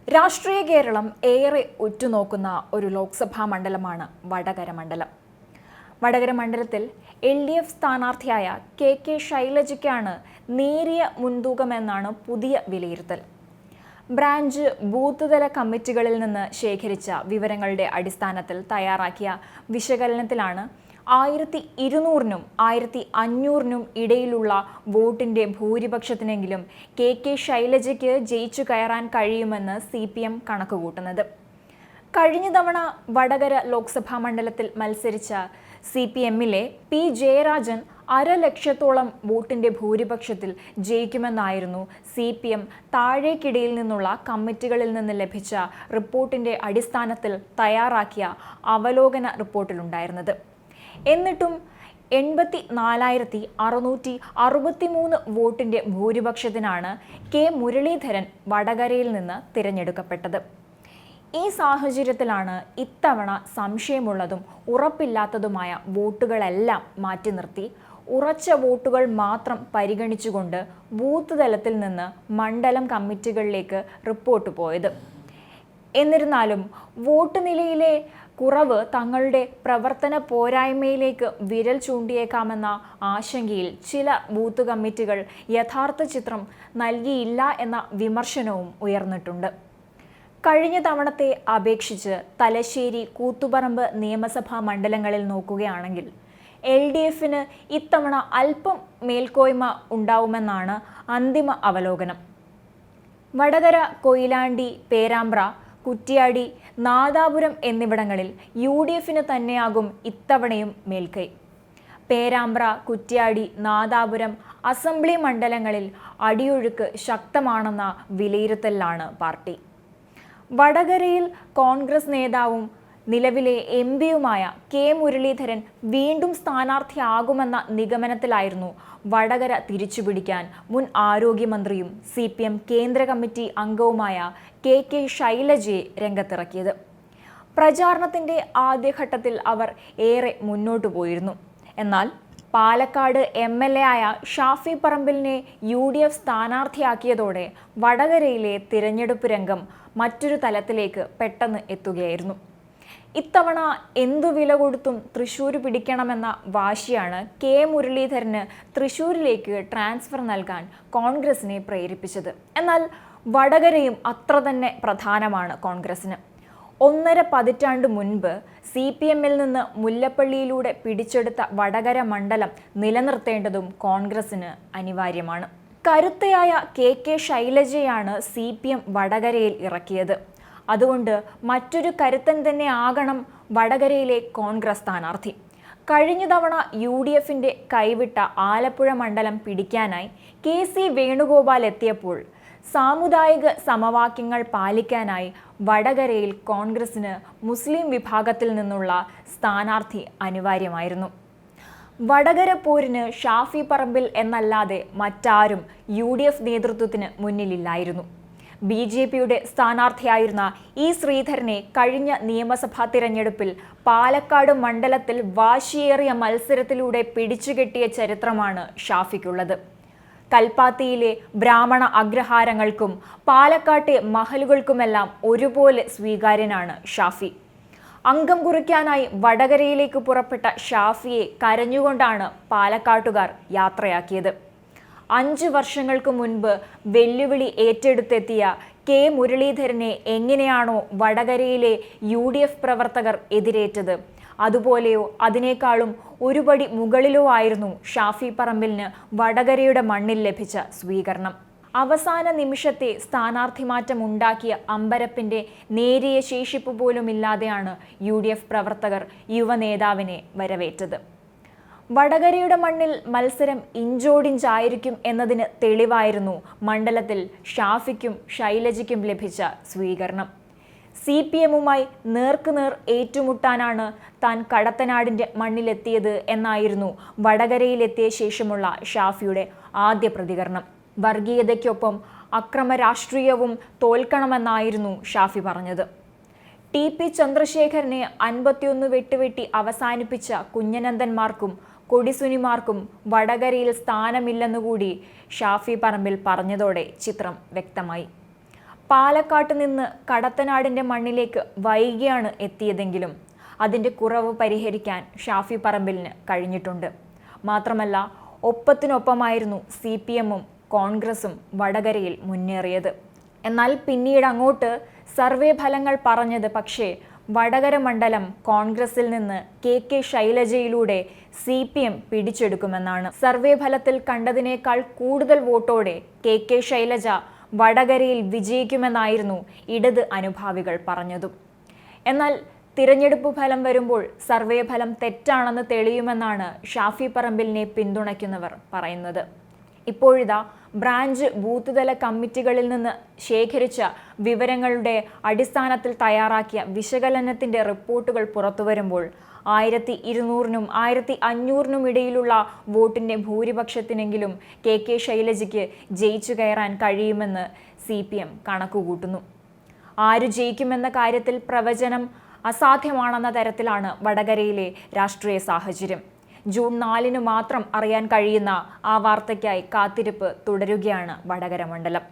രാഷ്ട്രീയ കേരളം ഏറെ ഉറ്റുനോക്കുന്ന ഒരു ലോക്സഭാ മണ്ഡലമാണ് വടകര മണ്ഡലം. വടകര മണ്ഡലത്തിൽ LDF സ്ഥാനാർത്ഥിയായ KK ശൈലജയ്ക്കാണ് നേരിയ മുൻതൂക്കമെന്നാണ് പുതിയ വിലയിരുത്തൽ. ബ്രാഞ്ച് ബൂത്ത് തല കമ്മിറ്റികളിൽ നിന്ന് ശേഖരിച്ച വിവരങ്ങളുടെ അടിസ്ഥാനത്തിൽ തയ്യാറാക്കിയ വിശകലനത്തിലാണ് 1200-നും 1500-നും ഇടയിലുള്ള വോട്ടിന്റെ ഭൂരിപക്ഷത്തിനെങ്കിലും KK ശൈലജയ്ക്ക് ജയിച്ചു കയറാൻ കഴിയുമെന്ന് CPM കണക്കുകൂട്ടുന്നത്. കഴിഞ്ഞ തവണ വടകര ലോക്സഭാ മണ്ഡലത്തിൽ മത്സരിച്ച CPMലെ P ജയരാജൻ 1,00,000-ഓളം വോട്ടിന്റെ ഭൂരിപക്ഷത്തിൽ ജയിക്കുമെന്നായിരുന്നു CPM താഴേക്കിടയിൽ നിന്നുള്ള കമ്മിറ്റികളിൽ നിന്ന് ലഭിച്ച റിപ്പോർട്ടിന്റെ അടിസ്ഥാനത്തിൽ തയ്യാറാക്കിയ അവലോകന റിപ്പോർട്ടിലുണ്ടായിരുന്നത്. എന്നിട്ടും 84,663 വോട്ടിന്റെ ഭൂരിപക്ഷത്തിനാണ് K മുരളീധരൻ വടകരയിൽ നിന്ന് തിരഞ്ഞെടുക്കപ്പെട്ടത്. ഈ സാഹചര്യത്തിലാണ് ഇത്തവണ സംശയമുള്ളതും ഉറപ്പില്ലാത്തതുമായ വോട്ടുകളെല്ലാം മാറ്റി നിർത്തി ഉറച്ച വോട്ടുകൾ മാത്രം പരിഗണിച്ചുകൊണ്ട് ബൂത്ത് തലത്തിൽ നിന്ന് മണ്ഡലം കമ്മിറ്റികളിലേക്ക് റിപ്പോർട്ട് പോയത്. എന്നിരുന്നാലും വോട്ട് നിലയിലെ കുറവ് തങ്ങളുടെ പ്രവർത്തന പോരായ്മയിലേക്ക് വിരൽ ചൂണ്ടിയേക്കാമെന്ന ആശങ്കയിൽ ചില ബൂത്ത് കമ്മിറ്റികൾ യഥാർത്ഥ ചിത്രം നൽകിയില്ല എന്ന വിമർശനവും ഉയർന്നിട്ടുണ്ട്. കഴിഞ്ഞ തവണത്തെ അപേക്ഷിച്ച് തലശ്ശേരി, കൂത്തുപറമ്പ് നിയമസഭാ മണ്ഡലങ്ങളിൽ നോക്കുകയാണെങ്കിൽ LDFന് ഇത്തവണ അല്പം മേൽക്കോയ്മ ഉണ്ടാവുമെന്നാണ് അന്തിമ അവലോകനം. വടകര, കൊയിലാണ്ടി, പേരാമ്പ്ര, കുറ്റ്യാടി, നാദാപുരം എന്നിവിടങ്ങളിൽ UDFന് തന്നെയാകും ഇത്തവണയും മേൽക്കൈ. പേരാമ്പ്ര, കുറ്റ്യാടി, നാദാപുരം അസംബ്ലി മണ്ഡലങ്ങളിൽ അടിയൊഴുക്ക് ശക്തമാണെന്ന വിലയിരുത്തലിലാണ് പാർട്ടി. വടകരയിൽ കോൺഗ്രസ് നേതാവും നിലവിലെ MP-യുമായ K മുരളീധരൻ വീണ്ടും സ്ഥാനാർത്ഥിയാകുമെന്ന നിഗമനത്തിലായിരുന്നു വടകര തിരിച്ചുപിടിക്കാൻ മുൻ ആരോഗ്യമന്ത്രിയും CPM കേന്ദ്ര കമ്മിറ്റി അംഗവുമായ KK ശൈലജയെ രംഗത്തിറക്കിയത്. പ്രചാരണത്തിന്റെ ആദ്യഘട്ടത്തിൽ അവർ ഏറെ മുന്നോട്ടു പോയിരുന്നു. എന്നാൽ പാലക്കാട് MLA ആയ ഷാഫി പറമ്പിലിനെ UDF സ്ഥാനാർത്ഥിയാക്കിയതോടെ വടകരയിലെ തിരഞ്ഞെടുപ്പ് രംഗം മറ്റൊരു തലത്തിലേക്ക് പെട്ടെന്ന് എത്തുകയായിരുന്നു. ഇത്തവണ എന്തു വില കൊടുത്തും തൃശ്ശൂർ പിടിക്കണമെന്ന വാശിയാണ് K മുരളീധരന് തൃശ്ശൂരിലേക്ക് ട്രാൻസ്ഫർ നൽകാൻ കോൺഗ്രസിനെ പ്രേരിപ്പിച്ചത്. എന്നാൽ വടകരയും അത്ര തന്നെ പ്രധാനമാണ് കോൺഗ്രസിന്. 1.5 പതിറ്റാണ്ട് മുൻപ് CPMൽ നിന്ന് മുല്ലപ്പള്ളിയിലൂടെ പിടിച്ചെടുത്ത വടകര മണ്ഡലം നിലനിർത്തേണ്ടതും കോൺഗ്രസിന് അനിവാര്യമാണ്. കരുത്തയായ KK ശൈലജയാണ് CPM വടകരയിൽ ഇറക്കിയത്. അതുകൊണ്ട് മറ്റൊരു കരുത്തൻ തന്നെ ആകണം വടകരയിലെ കോൺഗ്രസ് സ്ഥാനാർത്ഥി. കഴിഞ്ഞ തവണ UDFന്റെ കൈവിട്ട ആലപ്പുഴ മണ്ഡലം പിടിക്കാനായി KC വേണുഗോപാൽ എത്തിയപ്പോൾ സാമുദായിക സമവാക്യങ്ങൾ പാലിക്കാനായി വടകരയിൽ കോൺഗ്രസിന് മുസ്ലിം വിഭാഗത്തിൽ നിന്നുള്ള സ്ഥാനാർത്ഥി അനിവാര്യമായിരുന്നു. വടകര പോരിന് ഷാഫി പറമ്പിൽ എന്നല്ലാതെ മറ്റാരും UDF നേതൃത്വത്തിന് മുന്നിലില്ലായിരുന്നു. BJPയുടെ സ്ഥാനാർത്ഥിയായിരുന്ന E ശ്രീധരനെ കഴിഞ്ഞ നിയമസഭാ തിരഞ്ഞെടുപ്പിൽ പാലക്കാട് മണ്ഡലത്തിൽ വാശിയേറിയ മത്സരത്തിലൂടെ പിടിച്ചുകെട്ടിയ ചരിത്രമാണ് ഷാഫിക്കുള്ളത്. കൽപ്പാത്തിയിലെ ബ്രാഹ്മണ അഗ്രഹാരങ്ങൾക്കും പാലക്കാട്ടെ മഹലുകൾക്കുമെല്ലാം ഒരുപോലെ സ്വീകാര്യനാണ് ഷാഫി. അംഗം കുറിക്കാനായി വടകരയിലേക്ക് പുറപ്പെട്ട ഷാഫിയെ കരഞ്ഞുകൊണ്ടാണ് പാലക്കാട്ടുകാർ യാത്രയാക്കിയത്. 5 വർഷങ്ങൾക്ക് മുൻപ് വെല്ലുവിളി ഏറ്റെടുത്തെത്തിയ K മുരളീധരനെ എങ്ങനെയാണോ വടകരയിലെ UDF പ്രവർത്തകർ എതിരേറ്റത്, അതുപോലെയോ അതിനേക്കാളും ഒരുപടി മുകളിലോ ആയിരുന്നു ഷാഫി പറമ്പിലിന് വടകരയുടെ മണ്ണിൽ ലഭിച്ച സ്വീകരണം. അവസാന നിമിഷത്തെ സ്ഥാനാർത്ഥി മാറ്റം ഉണ്ടാക്കിയ അമ്പരപ്പിന്റെ നേരിയ ശേഷിപ്പ് പോലുമില്ലാതെയാണ് UDF പ്രവർത്തകർ യുവനേതാവിനെ വരവേറ്റത്. വടകരയുടെ മണ്ണിൽ മത്സരം ഇഞ്ചോടിഞ്ചായിരിക്കും എന്നതിന് തെളിവായിരുന്നു മണ്ഡലത്തിൽ ഷാഫിക്കും ശൈലജയ്ക്കും ലഭിച്ച സ്വീകരണം. CPMുമായി നേർക്കുനേർ ഏറ്റുമുട്ടാനാണ് താൻ കടത്തനാടിൻ്റെ മണ്ണിലെത്തിയത് എന്നായിരുന്നു വടകരയിലെത്തിയ ശേഷമുള്ള ഷാഫിയുടെ ആദ്യ പ്രതികരണം. വർഗീയതയ്ക്കൊപ്പം അക്രമ രാഷ്ട്രീയവും തോൽക്കണമെന്നായിരുന്നു ഷാഫി പറഞ്ഞത്. TP ചന്ദ്രശേഖരനെ 51 വെട്ടുവെട്ടി അവസാനിപ്പിച്ച കുഞ്ഞനന്ദന്മാർക്കും കൊടിസുനിമാർക്കും വടകരയിൽ സ്ഥാനമില്ലെന്നുകൂടി ഷാഫി പറമ്പിൽ പറഞ്ഞതോടെ ചിത്രം വ്യക്തമായി. പാലക്കാട്ട് നിന്ന് കടത്തനാടിൻ്റെ മണ്ണിലേക്ക് വൈകിയാണ് എത്തിയതെങ്കിലും അതിൻ്റെ കുറവ് പരിഹരിക്കാൻ ഷാഫി പറമ്പിലിന് കഴിഞ്ഞിട്ടുണ്ട്. മാത്രമല്ല, ഒപ്പത്തിനൊപ്പമായിരുന്നു CPM-ഉം കോൺഗ്രസും വടകരയിൽ മുന്നേറിയത്. എന്നാൽ പിന്നീട് അങ്ങോട്ട് സർവേ ഫലങ്ങൾ പറഞ്ഞത് പക്ഷേ വടകര മണ്ഡലം കോൺഗ്രസിൽ നിന്ന് KK ശൈലജയിലൂടെ CPM പിടിച്ചെടുക്കുമെന്നാണ്. സർവേ ഫലത്തിൽ കണ്ടതിനേക്കാൾ കൂടുതൽ വോട്ടോടെ KK ശൈലജ വടകരയിൽ വിജയിക്കുമെന്നായിരുന്നു ഇടത് അനുഭാവികൾ പറഞ്ഞതും. എന്നാൽ തിരഞ്ഞെടുപ്പ് ഫലം വരുമ്പോൾ സർവേ ഫലം തെറ്റാണെന്ന് തെളിയുമെന്നാണ് ഷാഫി പറമ്പിലിനെ പിന്തുണയ്ക്കുന്നവർ പറയുന്നത്. ഇപ്പോഴിതാ ബ്രാഞ്ച് ബൂത്ത് തല കമ്മിറ്റികളിൽ നിന്ന് ശേഖരിച്ച വിവരങ്ങളുടെ അടിസ്ഥാനത്തിൽ തയ്യാറാക്കിയ വിശകലനത്തിൻ്റെ റിപ്പോർട്ടുകൾ പുറത്തുവരുമ്പോൾ 1200-നും 1500-നും ഇടയിലുള്ള വോട്ടിൻ്റെ ഭൂരിപക്ഷത്തിനെങ്കിലും KK ശൈലജയ്ക്ക് ജയിച്ചു കയറാൻ കഴിയുമെന്ന് CPM കണക്കുകൂട്ടുന്നു. ആര് ജയിക്കുമെന്ന കാര്യത്തിൽ പ്രവചനം അസാധ്യമാണെന്ന തരത്തിലാണ് വടകരയിലെ രാഷ്ട്രീയ സാഹചര്യം. ജൂൺ 4-ന് മാത്രം അറിയാൻ കഴിയുന്ന ആ വാർത്തയ്ക്കായി കാത്തിരിപ്പ് തുടരുകയാണ് വടകര മണ്ഡലം.